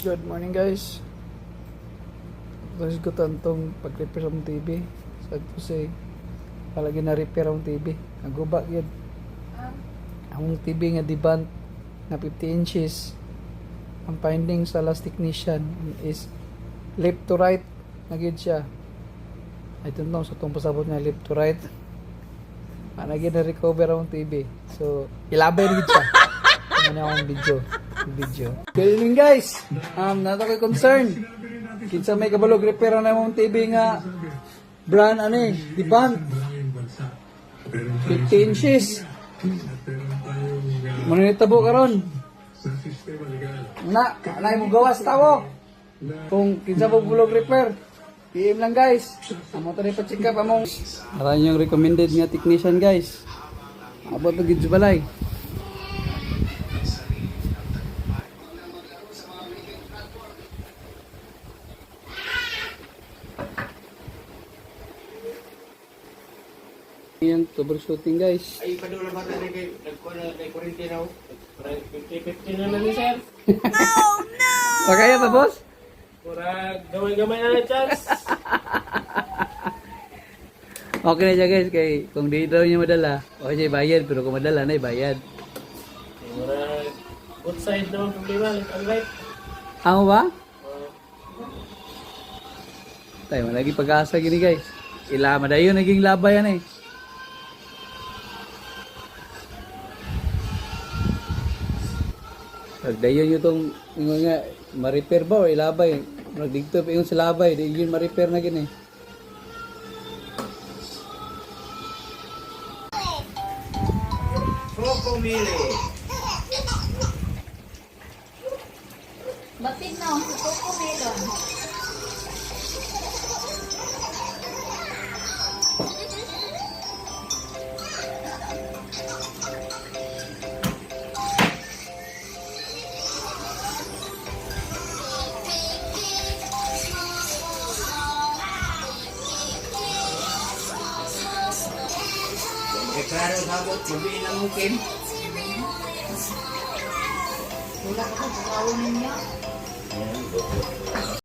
Good morning guys. Tapos ko tantong pag-repair ang TV. Sad to say, palagi na repair ang TV. Naguba yun. Ang TV nga diband na 50 inches. Ang finding sa last technician is left to right. Nagid siya. I don't know sa itong pasabot nga left to right. Nagid na recover ang TV. So, ilabay rin siya. Ano akong video. Good evening guys. Nato kay concern. Kinsa may kabalog repair na mong TV nga brand diband 50 inches. Muna nitabo karon. Nay mo gawas tawo. Kung kinsa mo bulog repair, PM lang guys. Amo to ni pa-check up among aran yung recommended nga technician guys. Abot to gid balay. Yan, troubleshooting guys. Ay, padula ba tayo kay kurente na 50-50 na lang ni sir. Kaya pa boss? Pura gamay-gamay na chance. Okay na siya guys, kay kung di daw niya madala, okay bayad, pero kung madala na bayad. Pura good side naman problema, ang right. Amo ba? Tayo, malagi pag-asa gini guys. Madayon naging labayan eh. Dayon yung itong nga ma-repair ba o ilabay. Magdigto pa yung sa labay, di yun ma-repair na gini. Coco Mili. Batid na ang Coco Melon. Klaro sabot, mabiin ang mukin. Wala ka sa kawin niya.